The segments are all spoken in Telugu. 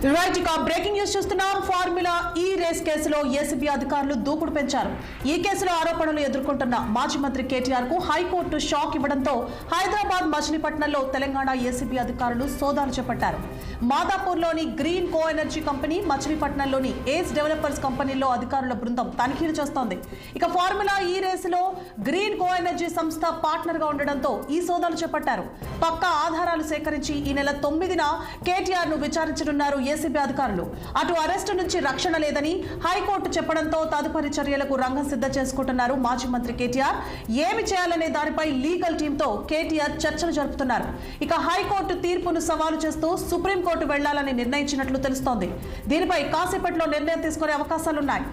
రైట్, ఇక బ్రేకింగ్ న్యూస్ చూస్తున్నాం. ఫార్ములా ఈ రేస్ కేసులో ఏసీబీ అధికారులు దూకుడు పెంచారు. ఈ కేసులో ఆరోపణలు ఎదుర్కొంటున్న మాజీ మంత్రి కేటీఆర్ కు హైకోర్టు షాక్ ఇవ్వడంతో హైదరాబాద్ మచిలీపట్నంలో తెలంగాణ ఏసీబీ అధికారులు సోదాలు చేపట్టారు. మాదాపూర్లోని గ్రీన్ కో ఎనర్జీ కంపెనీ, మచిలీపట్నంలోని ఏస్ డెవలపర్స్ కంపెనీల్లో అధికారుల బృందం తనిఖీలు చేస్తోంది. ఇక ఫార్ములా ఈ రేసులో గ్రీన్ కో ఎనర్జీ సంస్థ పార్ట్నర్ గా ఉండడంతో ఈ సోదాలు చేపట్టారు. పక్కా ఆధారాలు సేకరించి ఈ నెల 9న కేటీఆర్ ను విచారించనున్నారు ఏసీబీ అధికారులు. అటు అరెస్టు నుంచి రక్షణ లేదని హైకోర్టు చెప్పడంతో తదుపరి చర్యలకు రంగం సిద్ధం చేసుకుంటున్నారు మాజీ మంత్రి కేటీఆర్. ఏమి చేయాలనే దానిపై లీగల్ టీంతో కేటీఆర్ చర్చలు జరుపుతున్నారు. ఇక హైకోర్టు తీర్పును సవాలు చేస్తూ సుప్రీంకోర్టు వెళ్లాలని నిర్ణయించినట్లు తెలుస్తోంది. దీనిపై కాసేపట్లో నిర్ణయం తీసుకునే అవకాశాలున్నాయి.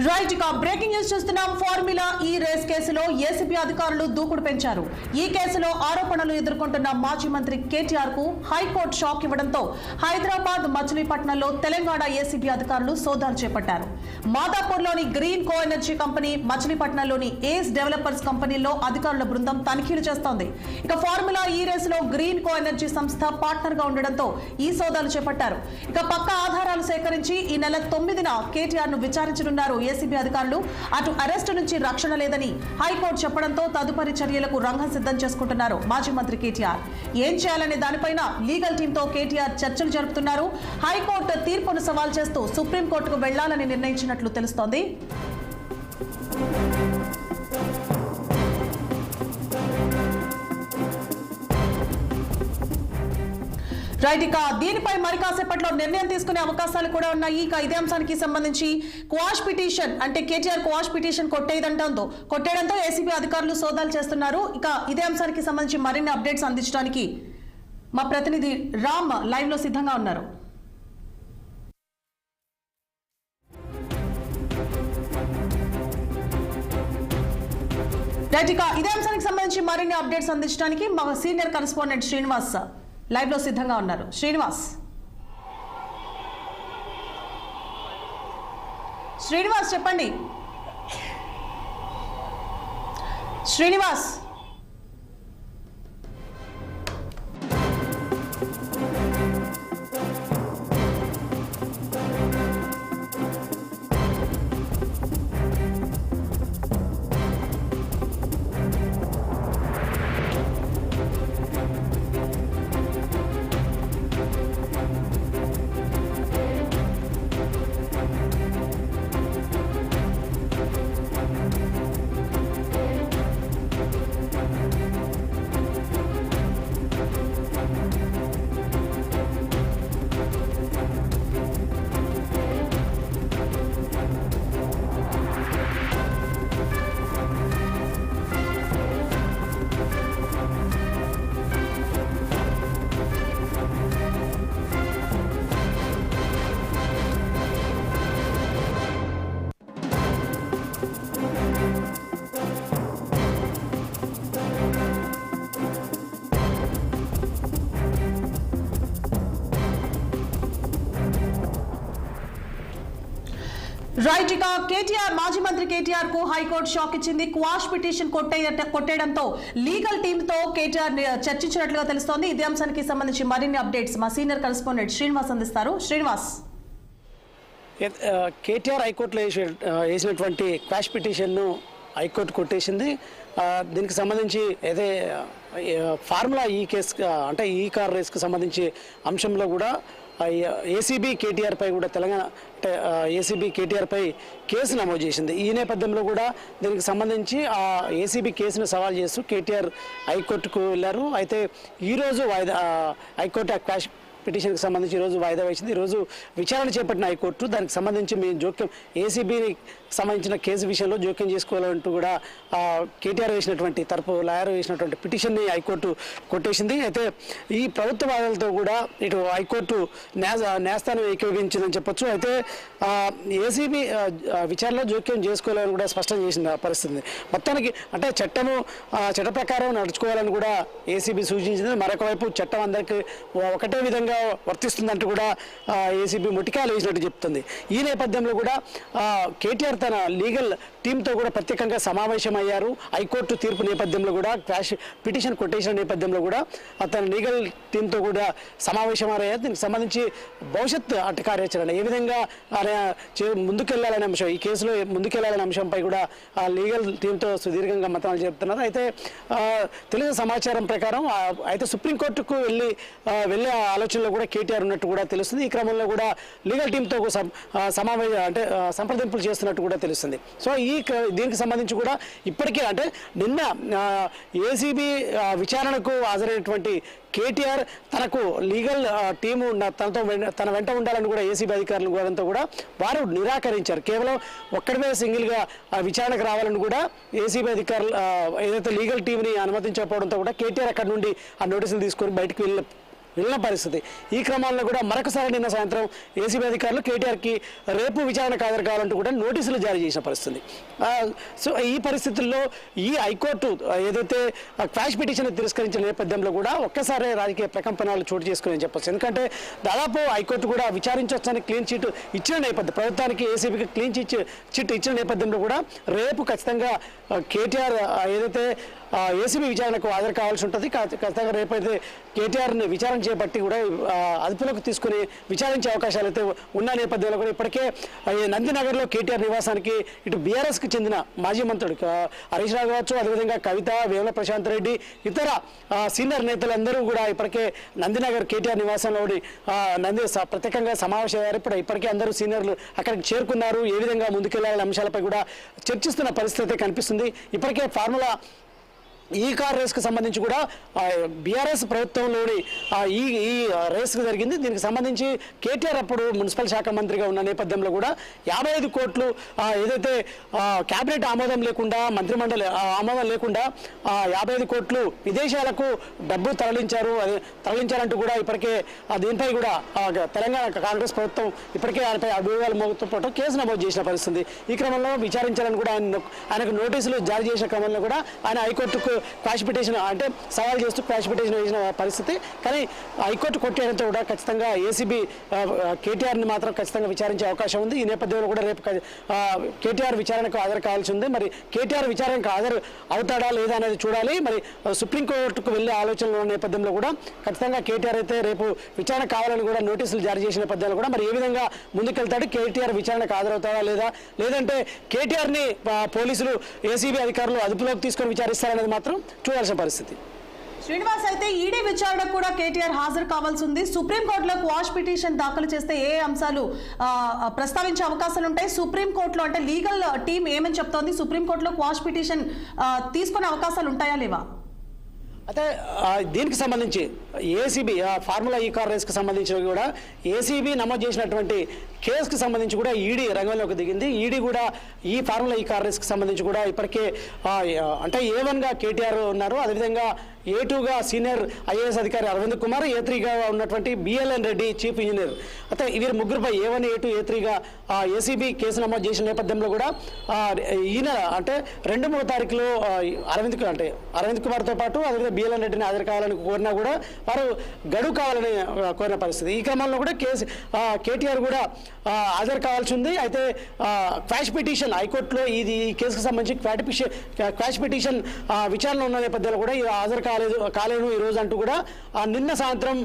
రైట్ ఇక బ్రేకింగ్ న్యూస్ చూస్తున్నాం. ఫార్ములా ఈ రేస్ కేసులో ఏసీబీ అధికారులు దూకుడు పెంచారు. ఈ కేసులో ఆరోపణలు ఎదుర్కొంటున్న మాజీ మంత్రి కేటీఆర్ కు హైకోర్టు షాక్ ఇవ్వడంతో హైదరాబాద్ మచిలీపట్నంలో తెలంగాణ ఏసీబీ అధికారులు సోదాలు చేపట్టారు. మాదాపూర్లోని గ్రీన్ కో ఎనర్జీ కంపెనీ, మచిలీపట్నంలోని ఏస్ డెవలపర్స్ కంపెనీల్లో అధికారుల బృందం తనిఖీలు చేస్తోంది. ఇక ఫార్ములా ఈ రేసులో గ్రీన్ కో ఎనర్జీ సంస్థ పార్ట్నర్ గా ఉండడంతో ఈ సోదాలు చేపట్టారు. ఇక పక్క ఆధారాలు సేకరించి ఈ నెల 9న కేటీఆర్ ను విచారించనున్నారు ఏసీబీ అధికారులు. అటు అరెస్టు నుంచి రక్షణ లేదని హైకోర్టు చెప్పడంతో తదుపరి చర్యలకు రంగం సిద్ధం చేసుకుంటున్నారు మాజీ మంత్రి కేటీఆర్. ఏం చేయాలనే దానిపైన లీగల్ టీంతో కేటీఆర్ చర్చలు జరుపుతున్నారు. హైకోర్టు తీర్పును సవాల్ చేస్తూ సుప్రీంకోర్టుకు వెళ్లాలని నిర్ణయించినట్లు తెలుస్తోంది. రైట్ ఇక దీనిపై మరి కాసేపట్లో నిర్ణయం తీసుకునే అవకాశాలు కూడా ఉన్నాయి. ఇక ఇదే అంశానికి సంబంధించి క్వాష్ పిటిషన్ అంటే కేటీఆర్ క్వాష్ పిటిషన్ కొట్టేయడంతో ఏసీబీ అధికారులు సోదాలు చేస్తున్నారు. ఇక ఇదే అంశానికి సంబంధించి మరిన్ని అప్డేట్స్ అందించడానికి మా ప్రతినిధి రామ్ లైవ్ లో సిద్ధంగా ఉన్నారు. రైట్ ఇక ఇదే అంశానికి సంబంధించి మరిన్ని అప్డేట్స్ అందించడానికి మా సీనియర్ కరెస్పాండెంట్ శ్రీనివాస్ లైవ్ లో సిద్ధంగా ఉన్నారు. శ్రీనివాస్ చెప్పండి. శ్రీనివాస్ రైట్ ఇక కేటీఆర్ మాజీ మంత్రి కేటీఆర్ కు హైకోర్టు షాక్ ఇచ్చింది. క్వాష్ పిటిషన్ కొట్టేయడంతో లీగల్ టీమ్ తో కేటీఆర్ చర్చించినట్లుగా తెలుస్తోంది. ఇదే అంశానికి సంబంధించి మరిన్ని అప్డేట్స్ మా సీనియర్ కరెస్పాండెంట్ శ్రీనివాస్ అందిస్తారు. శ్రీనివాస్, కేటీఆర్ హైకోర్టులో వేసినటువంటి క్వాష్ పిటిషన్ను హైకోర్టు కొట్టేసింది. దీనికి సంబంధించి ఏదే ఫార్ములా ఈ కేసు అంటే ఈ కార్ రేస్కి సంబంధించి అంశంలో కూడా ఏసీబీ కేటీఆర్ పై కూడా తెలంగాణ ఏసీబీ కేటీఆర్ పై కేసు నమోదు చేసింది. ఈ నేపథ్యంలో కూడా దీనికి సంబంధించి ఆ ఏసీబీ కేసును సవాల్ చేస్తూ కేటీఆర్ హైకోర్టుకు వెళ్ళారు. అయితే ఈరోజు హైకోర్టు క్వాష్ పిటిషన్కి సంబంధించి ఈరోజు వాయిదా వేసింది. ఈరోజు విచారణ చేపట్టిన హైకోర్టు దానికి సంబంధించి మేము జోక్యం ఏసీబీకి సంబంధించిన కేసు విషయంలో జోక్యం చేసుకోవాలంటూ కూడా కేటీఆర్ వేసినటువంటి తరపు లాయర్ వేసినటువంటి పిటిషన్ని హైకోర్టు కొట్టేసింది. అయితే ఈ ప్రభుత్వ వాదాలతో కూడా ఇటు హైకోర్టు న్యాయస్థానం ఏకీభవించిందని చెప్పొచ్చు. అయితే ఏసీబీ విచారణలో జోక్యం చేసుకోవాలని కూడా స్పష్టం చేసిన పరిస్థితి. మొత్తానికి అంటే చట్ట ప్రకారం నడుచుకోవాలని కూడా ఏసీబీ సూచించింది. మరొక వైపు చట్టం అందరికీ ఒకటే విధంగా వర్తిస్తుందంటూ కూడా ఏసీబీ మొటికాయలు వేసినట్టు చెప్తుంది. ఈ నేపథ్యంలో కూడా కేటీఆర్ తన లీగల్ టీంతో కూడా ప్రత్యేకంగా సమావేశమయ్యారు. హైకోర్టు తీర్పు నేపథ్యంలో కూడా క్వాష్ పిటిషన్ కొట్టేసిన నేపథ్యంలో కూడా తన లీగల్ టీంతో కూడా సమావేశమయ్యారు. దీనికి సంబంధించి భవిష్యత్ అటు కార్యాచరణ ఏ విధంగా ముందుకెళ్లాలనే అంశం, ఈ కేసులో ముందుకెళ్లాలనే అంశంపై కూడా లీగల్ టీంతో సుదీర్ఘంగా మతాలు చెప్తున్నారు. అయితే తెలిసిన సమాచారం ప్రకారం అయితే సుప్రీంకోర్టుకు వెళ్ళే ఆలోచనలో కూడా కేటీఆర్ ఉన్నట్టు కూడా తెలుస్తుంది. ఈ క్రమంలో కూడా లీగల్ టీంతో సంప్రదింపులు చేస్తున్నట్టు కూడా తెలుస్తుంది. సో దీనికి సంబంధించి కూడా ఇప్పటికే అంటే నిన్న ఏసీబీ విచారణకు హాజరైనటువంటి కేటీఆర్ తనకు లీగల్ టీము తన వెంట ఉండాలని కూడా ఏసీబీ అధికారులు కోరడంతో కూడా వారు నిరాకరించారు. కేవలం ఒక్కడిమే సింగిల్గా విచారణకు రావాలని కూడా ఏసీబీ అధికారులు ఏదైతే లీగల్ టీంని అనుమతించకపోవడంతో కూడా కేటీఆర్ అక్కడ నుండి ఆ నోటీసులు తీసుకొని బయటకు వెళ్ళిన పరిస్థితి. ఈ క్రమంలో కూడా మరొకసారి నిన్న సాయంత్రం ఏసీబీ అధికారులు కేటీఆర్కి రేపు విచారణకు హాజరు కావాలంటూ కూడా నోటీసులు జారీ చేసిన పరిస్థితి. సో ఈ పరిస్థితుల్లో ఈ హైకోర్టు ఏదైతే క్వాష్ పిటిషన్ తిరస్కరించిన నేపథ్యంలో కూడా ఒక్కసారి రాజకీయ ప్రకంపనలు చోటు చేసుకుని చెప్పొచ్చు. ఎందుకంటే దాదాపు హైకోర్టు కూడా విచారించవచ్చని క్లీన్ చిట్ ఇచ్చిన నేపథ్యం, ప్రభుత్వానికి ఏసీబీకి క్లీన్ చిట్ ఇచ్చిన నేపథ్యంలో కూడా రేపు ఖచ్చితంగా కేటీఆర్ ఏదైతే ఏసీబీ విచారణకు హాజరు కావాల్సి ఉంటుంది. ఖచ్చితంగా రేపైతే కేటీఆర్ని విచారణ చేపట్టి కూడా అదుపులోకి తీసుకుని విచారించే అవకాశాలు అయితే ఉన్న నేపథ్యంలో కూడా ఇప్పటికే నందినగర్లో కేటీఆర్ నివాసానికి ఇటు బీఆర్ఎస్కి చెందిన మాజీ మంత్రుడు హరీష్ రావు కావచ్చు, అదేవిధంగా కవిత, వేముల ప్రశాంత్ రెడ్డి, ఇతర సీనియర్ నేతలందరూ కూడా ఇప్పటికే నందినగర్ కేటీఆర్ నివాసంలోని ప్రత్యేకంగా సమావేశమయ్యారు. ఇప్పటికే అందరూ సీనియర్లు అక్కడికి చేరుకున్నారు. ఏ విధంగా ముందుకెళ్లాలనే అంశాలపై కూడా చర్చిస్తున్న పరిస్థితి కనిపిస్తుంది. ఇప్పటికే ఫార్ములా ఈ కార్ రేస్కు సంబంధించి కూడా బీఆర్ఎస్ ప్రభుత్వంలోని ఈ రేస్కు జరిగింది. దీనికి సంబంధించి కేటీఆర్ అప్పుడు మున్సిపల్ శాఖ మంత్రిగా ఉన్న నేపథ్యంలో కూడా 55 కోట్లు ఏదైతే క్యాబినెట్ ఆమోదం లేకుండా, మంత్రిమండలి ఆమోదం లేకుండా 55 కోట్లు విదేశాలకు డబ్బు తరలించారంటూ కూడా ఇప్పటికే దీనిపై కూడా తెలంగాణ కాంగ్రెస్ ప్రభుత్వం ఇప్పటికే ఆయనపై అభియోగాలు మోగుతూ పాటు కేసు నమోదు చేసిన పరిస్థితి. ఈ క్రమంలో విచారించాలని కూడా ఆయనకు నోటీసులు జారీ చేసిన క్రమంలో కూడా ఆయన హైకోర్టుకు క్వాష్ పిటిషన్ అంటే సవాల్ చేస్తూ క్వాష్ పిటిషన్ వేసిన పరిస్థితి. కానీ హైకోర్టు కొట్టేయడంతో కూడా ఖచ్చితంగా ఏసీబీ కేటీఆర్ని మాత్రం ఖచ్చితంగా విచారించే అవకాశం ఉంది. ఈ నేపథ్యంలో కూడా రేపు కేటీఆర్ విచారణకు హాజరు కావాల్సి ఉంది. మరి కేటీఆర్ విచారణకు హాజరు అవుతాడా లేదా అనేది చూడాలి. మరి సుప్రీంకోర్టుకు వెళ్ళే ఆలోచనలో నేపథ్యంలో కూడా ఖచ్చితంగా కేటీఆర్ అయితే రేపు విచారణ కావాలని కూడా నోటీసులు జారీ చేసిన నేపథ్యంలో కూడా మరి ఏ విధంగా ముందుకెళ్తాడు, కేటీఆర్ విచారణకు హాజరవుతాడా లేదంటే కేటీఆర్ని పోలీసులు ఏసీబీ అధికారులు అదుపులోకి తీసుకొని విచారిస్తారనేది మాత్రం చూడాల్సిన పరిస్థితి. శ్రీనివాస్, అయితే ఈడీ విచారణకు కూడా కేటీఆర్ హాజరు కావాల్సి ఉంది. సుప్రీంకోర్టులో క్వాష్ పిటిషన్ దాఖలు చేస్తే ఏ అంశాలు ప్రస్తావించే అవకాశాలు ఉంటాయి? సుప్రీంకోర్టులో అంటే లీగల్ టీం ఏమని చెప్తోంది? సుప్రీంకోర్టులో క్వాష్ పిటిషన్ తీసుకునే అవకాశాలు ఉంటాయా లేవా? అయితే దీనికి సంబంధించి ఏసీబీ ఫార్ములా ఈ కార్ రేస్కి సంబంధించి కూడా ఏసీబీ నమోదు చేసినటువంటి కేసుకు సంబంధించి కూడా ఈడీ రంగంలోకి దిగింది. ఈడీ కూడా ఈ ఫార్ములా ఈ కార్ రేస్కి సంబంధించి కూడా ఇప్పటికే అంటే A1గా కేటీఆర్ ఉన్నారు, అదేవిధంగా A2గా సీనియర్ ఐఏఎస్ అధికారి అరవింద్ కుమార్, A3గా ఉన్నటువంటి BLN రెడ్డి చీఫ్ ఇంజనీర్. అయితే వీరి ముగ్గురుపై A1, A2, A3గా ఏసీబీ కేసు నమోదు చేసిన నేపథ్యంలో కూడా ఈయన అంటే 2-3 తారీఖులో అరవింద్ కుమార్తో పాటు అదేవిధంగా BLN రెడ్డిని హాజరు కావాలని కోరినా కూడా వారు గడువు కావాలని కోరిన పరిస్థితి. ఈ క్రమంలో కూడా కేటీఆర్ కూడా హాజరు కావాల్సి ఉంది. అయితే క్వాష్ పిటిషన్ హైకోర్టులో ఈ కేసుకు సంబంధించి క్వాష్ పిటిషన్ విచారణ ఉన్న నేపథ్యంలో కూడా హాజరు కాలేదు ఈ రోజు అంటూ కూడా నిన్న సాయంత్రం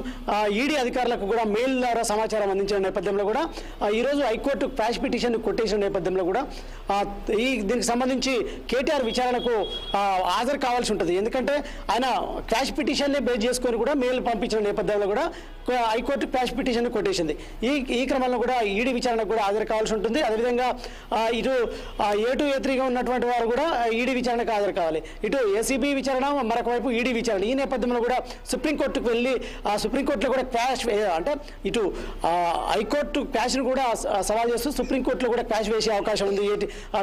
ఈడీ అధికారులకు కూడా మెయిల్ ద్వారా సమాచారం అందించిన నేపథ్యంలో కూడా ఈరోజు హైకోర్టు క్వాష్ పిటిషన్ కొట్టేసిన నేపథ్యంలో కూడా దీనికి సంబంధించి కేటీఆర్ విచారణకు హాజరు కావాల్సి ఉంటుంది. ఎందుకంటే ఆయన క్వాష్ పిటిషన్ని బేస్ చేసుకొని కూడా మెయిల్ పంపించిన నేపథ్యంలో కూడా హైకోర్టు క్వాష్ పిటిషన్ కొట్టేసింది. ఈ క్రమంలో కూడా ఈడీ విచారణకు కూడా హాజరు కావాల్సి ఉంటుంది. అదేవిధంగా ఇటు A2, A3గా ఉన్నటువంటి వారు కూడా ఈడీ విచారణకు హాజరు కావాలి. ఇటు ఏసీబీ విచారణ, మరొక వైపు ఈడీ విచారణ. ఈ నేపథ్యంలో కూడా సుప్రీంకోర్టుకు వెళ్ళి సుప్రీంకోర్టులో కూడా క్వాష్ అంటే ఇటు హైకోర్టు క్వాష్ను కూడా సవాల్ చేస్తూ సుప్రీంకోర్టులో కూడా క్వాష్ వేసే అవకాశం ఉంది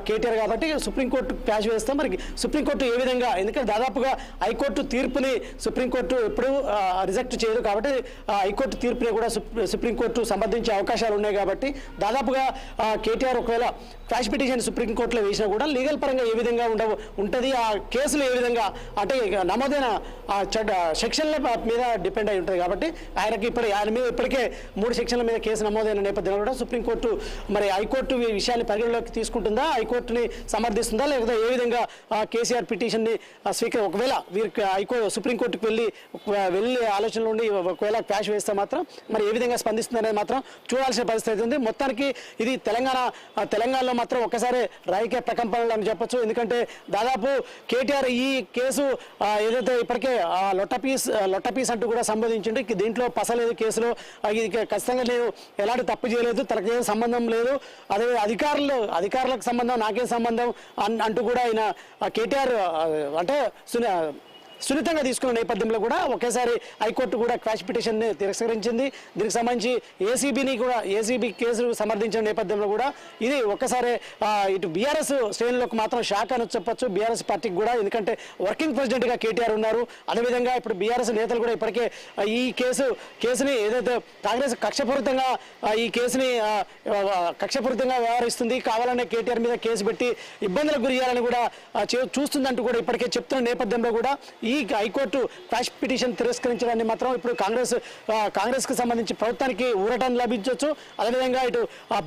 కేటీఆర్. కాబట్టి సుప్రీంకోర్టు క్వాష్ వేస్తాం. మరి సుప్రీంకోర్టు ఏ విధంగా, ఎందుకంటే దాదాపుగా హైకోర్టు తీర్పుని సుప్రీంకోర్టు ఎప్పుడు రిజెక్ట్ చేయదు. కాబట్టి హైకోర్టు తీర్పుని కూడా సుప్రీంకోర్టు సమర్థించే అవకాశాలు ఉన్నాయి. కాబట్టి దాదాపుగా కేటీఆర్ ఒకవేళ క్వాష్ పిటిషన్ సుప్రీంకోర్టులో వేసినా కూడా లీగల్ పరంగా ఏ విధంగా ఉంటుంది, ఆ కేసులు ఏ విధంగా అంటే నమోదైన సెక్షన్ల మీద డిపెండ్ అయి ఉంటుంది. కాబట్టి ఆయన మీద ఇప్పటికే 3 సెక్షన్ల మీద కేసు నమోదైన నేపథ్యంలో కూడా సుప్రీంకోర్టు మరి హైకోర్టు ఈ విషయాన్ని పరిగణలోకి తీసుకుంటుందా, హైకోర్టుని సమర్థిస్తుందా, లేకపోతే ఏ విధంగా కేసీఆర్ పిటిషన్ని ఒకవేళ వీరికి సుప్రీంకోర్టుకు వెళ్ళి ఆలోచనలు ఉండి ఒకవేళ క్వాష్ వేస్తే మాత్రం మరి ఏ విధంగా స్పందిస్తుంది అనేది మాత్రం చూడాల్సిన పరిస్థితి ఉంది. మొత్తానికి ఇది తెలంగాణలో మాత్రం ఒక్కసారి రాజకీయ ప్రకంపనలు అని చెప్పొచ్చు. ఎందుకంటే దాదాపు కేటీఆర్ ఈ కేసు ఏదైతే ఇప్పటికే లొట్టపీస్ అంటూ కూడా సంబోధించింది. దీంట్లో పసలేదు కేసులో, ఇది ఖచ్చితంగా నేను ఎలాంటి తప్పు చేయలేదు, తనకు ఏం సంబంధం లేదు, అదే అధికారులకు సంబంధం, నాకేం సంబంధం అంటూ కూడా ఆయన కేటీఆర్ అంటే సున్నితంగా తీసుకున్న నేపథ్యంలో కూడా ఒకేసారి హైకోర్టు కూడా క్వాష్ పిటిషన్ తిరస్కరించింది. దీనికి సంబంధించి ఏసీబీ కేసు సమర్థించిన నేపథ్యంలో కూడా ఇది ఒక్కసారి ఇటు బీఆర్ఎస్ శ్రేణులకు మాత్రం షాక్ అని చెప్పొచ్చు, బీఆర్ఎస్ పార్టీకి కూడా. ఎందుకంటే వర్కింగ్ ప్రెసిడెంట్గా కేటీఆర్ ఉన్నారు. అదేవిధంగా ఇప్పుడు బీఆర్ఎస్ నేతలు కూడా ఇప్పటికే ఈ కేసుని ఏదైతే కాంగ్రెస్ కక్షపూరితంగా ఈ కేసుని కక్షపూరితంగా వ్యవహరిస్తుంది, కావాలనే కేటీఆర్ మీద కేసు పెట్టి ఇబ్బందులకు గురి చేయాలని కూడా చూస్తుందంటూ కూడా ఇప్పటికే చెప్తున్న నేపథ్యంలో కూడా ఈ హైకోర్టు క్వాష్ పిటిషన్ తిరస్కరించడాన్ని మాత్రం ఇప్పుడు కాంగ్రెస్కి సంబంధించి ప్రభుత్వానికి ఊరటం లభించవచ్చు. అదేవిధంగా ఇటు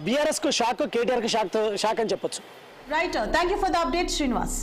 బీఆర్ఎస్కు షాక్, కేటీఆర్కి షాక్ అని చెప్పొచ్చు. Right, thank you for the update Srinivas.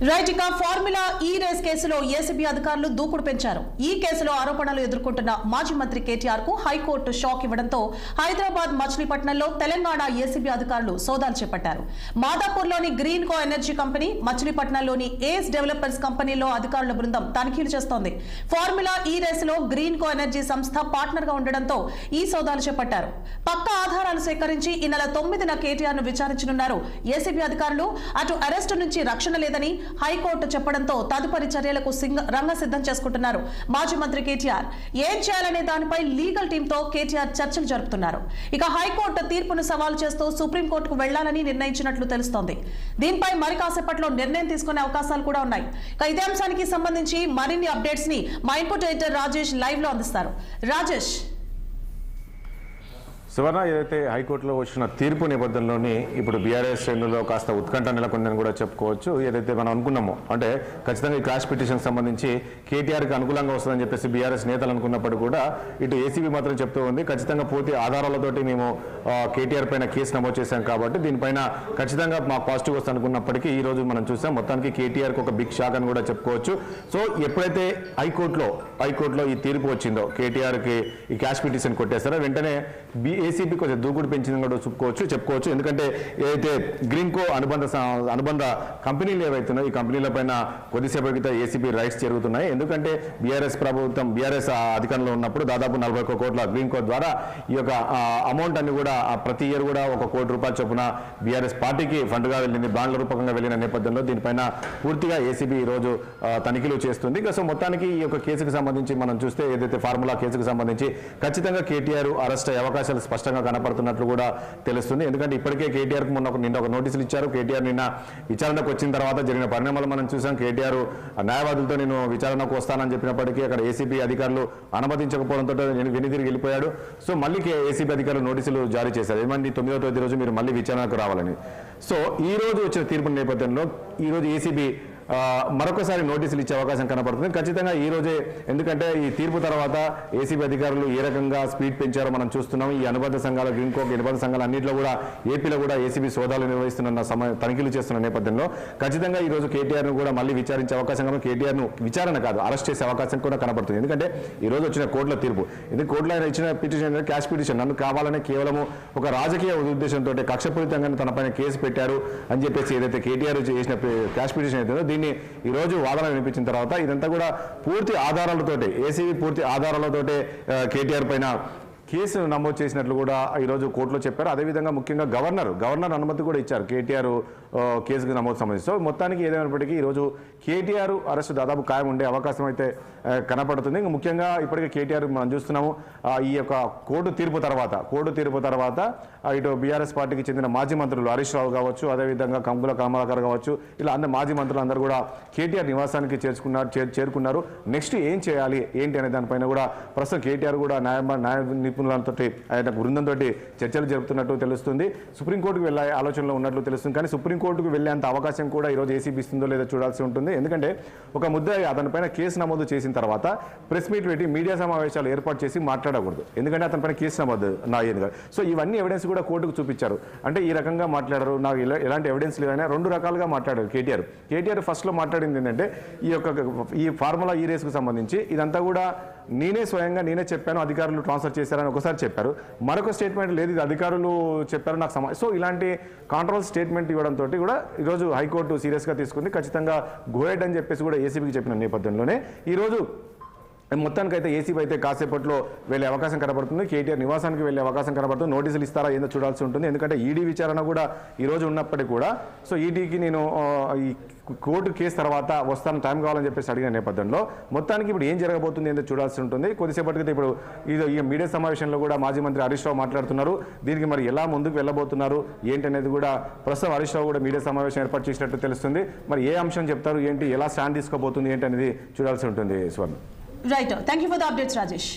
Right, ఇక ఫార్ములా ఈ రేస్ కేసులో ఏసీబీ అధికారులు దూకుడు పెంచారు. ఈ కేసులో ఆరోపణలు ఎదుర్కొంటున్న మాజీ మంత్రి కేటీఆర్ కు హైకోర్టు షాక్ ఇవ్వడంతో హైదరాబాద్ మచిలీపట్నంలో తెలంగాణ ఏసీబీ అధికారులు సోదాలు చేపట్టారు. మాదాపూర్లోని గ్రీన్ కో ఎనర్జీ కంపెనీ, మచిలీపట్నంలోని ఏస్ డెవలపర్స్ కంపెనీలో అధికారుల బృందం తనిఖీలు చేస్తోంది. ఫార్ములా ఈ రేసులో గ్రీన్ కో ఎనర్జీ సంస్థ పార్ట్నర్ గా ఉండడంతో ఈ సోదాలు చేపట్టారు. పక్కా ఆధారాలు సేకరించి ఈ నెల 9న కేటీఆర్ ను విచారించనున్నారు ఏసీబీ అధికారులు. అటు అరెస్టు నుంచి రక్షణ లేదని హైకోర్టు చెప్పడంతో తదుపరి చర్యలకు రంగం సిద్ధం చేసుకుంటున్నారు మాజీ మంత్రి కేటీఆర్. ఏం చేయాలనే దానిపై లీగల్ టీంతో కేటీఆర్ చర్చలు జరుపుతున్నారు. ఇక హైకోర్టు తీర్పును సవాల్ చేస్తూ సుప్రీంకోర్టుకు వెళ్లాలని నిర్ణయించినట్లు తెలుస్తోంది. దీనిపై మరి కాసేపట్లో నిర్ణయం తీసుకునే అవకాశాలు కూడా ఉన్నాయి. ఇక ఇదే అంశానికి సంబంధించి మరిన్ని అప్డేట్స్ ని మా ఇన్పుట్ ఎడిటర్ రాజేష్ లైవ్ లో అందిస్తారు. రాజేష్. సువర్ణ, ఏదైతే హైకోర్టులో వచ్చిన తీర్పు నేపథ్యంలోని ఇప్పుడు బీఆర్ఎస్ శ్రేణుల్లో కాస్త ఉత్కంఠ నెలకొందని కూడా చెప్పుకోవచ్చు. ఏదైతే మనం అనుకున్నామో అంటే ఖచ్చితంగా ఈ క్రాష్ పిటిషన్ సంబంధించి కేటీఆర్కి అనుకూలంగా వస్తుందని చెప్పేసి బీఆర్ఎస్ నేతలు అనుకున్నప్పుడు కూడా ఇటు ఏసీబీ మాత్రం చెప్తూ ఉంది, ఖచ్చితంగా పూర్తి ఆధారాలతోటి మేము కేటీఆర్ పైన కేసు నమోదు చేశాం కాబట్టి దీనిపైన ఖచ్చితంగా మాకు పాజిటివ్ వస్తుంది అనుకున్నప్పటికీ ఈ రోజు మనం చూసాం మొత్తానికి కేటీఆర్కి ఒక బిగ్ షాక్ అని కూడా చెప్పుకోవచ్చు. సో ఎప్పుడైతే హైకోర్టులో ఈ తీర్పు వచ్చిందో కేటీఆర్కి ఈ క్రాష్ పిటిషన్ కొట్టేస్తారో వెంటనే ఏసీబీ కొంచెం దూకుడు పెంచింది కూడా చెప్పుకోవచ్చు. ఎందుకంటే ఏదైతే గ్రీన్కో అనుబంధ కంపెనీలు ఏవైతున్నాయో ఈ కంపెనీల పైన కొద్దిసేపటితో ఏసీబీ రైట్స్ జరుగుతున్నాయి. ఎందుకంటే బీఆర్ఎస్ అధికారంలో ఉన్నప్పుడు దాదాపు 41 కోట్ల గ్రీన్కో ద్వారా ఈ యొక్క అమౌంట్ అన్ని కూడా ప్రతి ఇయర్ కూడా 1 కోటి రూపాయల చొప్పున బీఆర్ఎస్ పార్టీకి ఫండ్గా వెళ్ళింది, బాండ్ల రూపకంగా వెళ్ళిన నేపథ్యంలో దీనిపైన పూర్తిగా ఏసీబీ ఈ రోజు తనిఖీలు చేస్తుంది. సో మొత్తానికి ఈ యొక్క కేసుకు సంబంధించి మనం చూస్తే ఏదైతే ఫార్ములా కేసుకు సంబంధించి ఖచ్చితంగా కేటీఆర్ అరెస్ట్ అయ్యే అవకాశాలు స్పష్టంగా కనపడుతున్నట్లు కూడా తెలుస్తుంది. ఎందుకంటే ఇప్పటికే కేటీఆర్ కు నిన్న ఒక నోటీసులు ఇచ్చారు. కేటీఆర్ నిన్న విచారణకు వచ్చిన తర్వాత జరిగిన పరిణామాలు మనం చూసాం. కేటీఆర్ న్యాయవాదులతో నేను విచారణకు వస్తానని చెప్పినప్పటికీ అక్కడ ఏసీబీ అధికారులు అనుమతించకపోవడంతో వెనుదిరిగి వెళ్ళిపోయాడు. సో మళ్ళీ ఏసీబీ అధికారులు నోటీసులు జారీ చేశారు, ఏమండి 9వ తేదీ రోజు మీరు మళ్ళీ విచారణకు రావాలని. సో ఈ రోజు వచ్చిన తీర్పు నేపథ్యంలో ఈ రోజు ఏసీబీ మరొకసారి నోటీసులు ఇచ్చే అవకాశం కనపడుతుంది ఖచ్చితంగా ఈ రోజే. ఎందుకంటే ఈ తీర్పు తర్వాత ఏసీబీ అధికారులు ఏ రకంగా స్పీడ్ పెంచారో మనం చూస్తున్నాం. ఈ అనుబంధ సంఘాల గ్రీన్కో అనుబంధ సంఘాలు అన్నింటిలో కూడా ఏపీలో కూడా ఏసీబీ సోదాలు నిర్వహిస్తున్న తనిఖీలు చేస్తున్న నేపథ్యంలో ఖచ్చితంగా ఈ రోజు కేటీఆర్ ను కూడా మళ్ళీ విచారించే అవకాశం, కేటీఆర్ ను విచారణ కాదు అరెస్ట్ చేసే అవకాశం కూడా కనపడుతుంది. ఎందుకంటే ఈ రోజు వచ్చిన కోర్టుల తీర్పు, ఇది కోర్టులో ఆయన ఇచ్చిన పిటిషన్ క్యాష్ పిటిషన్, నన్ను కావాలనే కేవలము ఒక రాజకీయ ఉద్దేశంతో కక్షపూరితంగా తనపైన కేసు పెట్టారు అని చెప్పేసి ఏదైతే కేటీఆర్ చేసిన క్యాష్ పిటిషన్ అయితే దీన్ని ఈ రోజు వాదన వినిపించిన తర్వాత ఇదంతా కూడా పూర్తి ఆధారాలతోటి ఏసీబీ పూర్తి ఆధారాలతోటే కేటీఆర్ పైన కేసు నమోదు చేసినట్లు కూడా ఈరోజు కోర్టులో చెప్పారు. అదేవిధంగా ముఖ్యంగా గవర్నర్ అనుమతి కూడా ఇచ్చారు కేటీఆర్ కేసుకు నమోదు సంబంధించి. సో మొత్తానికి ఏదైనప్పటికీ ఈరోజు కేటీఆర్ అరెస్టు దాదాపు ఖాయం ఉండే అవకాశం అయితే కనపడుతుంది. ముఖ్యంగా ఇప్పటికే కేటీఆర్ మనం చూస్తున్నాము ఈ యొక్క కోర్టు తీర్పు తర్వాత ఇటు బీఆర్ఎస్ పార్టీకి చెందిన మాజీ మంత్రులు హరీష్ రావు కావచ్చు, అదేవిధంగా కంగుల కమలాకర్ కావచ్చు, ఇలా అందరు మాజీ మంత్రులు అందరూ కూడా కేటీఆర్ నివాసానికి చేరుకున్నారు. నెక్స్ట్ ఏం చేయాలి ఏంటి అనే దానిపైన కూడా ప్రస్తుతం కేటీఆర్ కూడా న్యాయ నిపుణులతో ఆయన బృందంతో చర్చలు జరుపుతున్నట్టు తెలుస్తుంది. సుప్రీంకోర్టుకు వెళ్ళే ఆలోచనలో ఉన్నట్లు తెలుస్తుంది. కానీ సుప్రీంకోర్టుకు వెళ్లేంత అవకాశం కూడా ఈరోజు ఏసీబీ ఇస్తుందో లేదో చూడాల్సి ఉంటుంది. ఎందుకంటే ఒక ముద్దాయి అతనిపైన కేసు నమోదు చేసిన తర్వాత ప్రెస్ మీట్ పెట్టి మీడియా సమావేశాలు ఏర్పాటు చేసి మాట్లాడకూడదు, ఎందుకంటే అతనిపైన కేసు నమోదు నాయని. సో ఇవన్నీ ఎవిడెన్స్ కూడా కోర్టుకు చూపించారు. అంటే ఈ రకంగా మాట్లాడారు, నాకు ఎలాంటి ఎవిడెన్స్ లేవైనా 2 రకాలుగా మాట్లాడారు కేటీఆర్ ఫస్ట్ లో మాట్లాడింది ఏంటంటే ఈ ఫార్ములా ఈ రేసుకు సంబంధించి ఇదంతా కూడా నేనే స్వయంగా నేనే చెప్పాను, అధికారులు ట్రాన్స్ఫర్ చేశారని ఒకసారి చెప్పారు, మరొక స్టేట్మెంట్ లేదు ఇది అధికారులు చెప్పారు నాకు సో ఇలాంటి కాంట్రవల్ స్టేట్మెంట్ ఇవ్వడంతో కూడా ఈరోజు హైకోర్టు సీరియస్గా తీసుకుంది. ఖచ్చితంగా గోయెడ్ అని చెప్పేసి కూడా ఏసీబీకి చెప్పిన నేపథ్యంలోనే ఈరోజు మొత్తానికైతే ఏసీబీ అయితే కాసేపట్లో వెళ్ళే అవకాశం కనబడుతుంది, కేటీఆర్ నివాసానికి వెళ్ళే అవకాశం కనబడుతుంది. నోటీసులు ఇస్తారా ఏందో చూడాల్సి ఉంటుంది, ఎందుకంటే ఈడీ విచారణ కూడా ఈరోజు ఉన్నప్పటికీ కూడా సో ఈడీకి నేను ఈ కోర్టు కేసు తర్వాత వస్తాను, టైం కావాలని చెప్పేసి అడిగిన నేపథ్యంలో మొత్తానికి ఇప్పుడు ఏం జరగబోతుంది ఏందో చూడాల్సి ఉంటుంది. కొద్దిసేపటికి ఇప్పుడు ఈ మీడియా సమావేశంలో కూడా మాజీ మంత్రి హరీష్ రావు మాట్లాడుతున్నారు. దీనికి మరి ఎలా ముందుకు వెళ్ళబోతున్నారు ఏంటనేది కూడా ప్రస్తుతం హరీష్ రావు కూడా మీడియా సమావేశం ఏర్పాటు చేసినట్టు తెలుస్తుంది. మరి ఏ అంశం చెప్తారు ఏంటి, ఎలా స్టాండ్ తీసుకోబోతుంది ఏంటి అనేది చూడాల్సి ఉంటుంది. స్వర్ణ. Right. Thank you for the updates, Rajesh.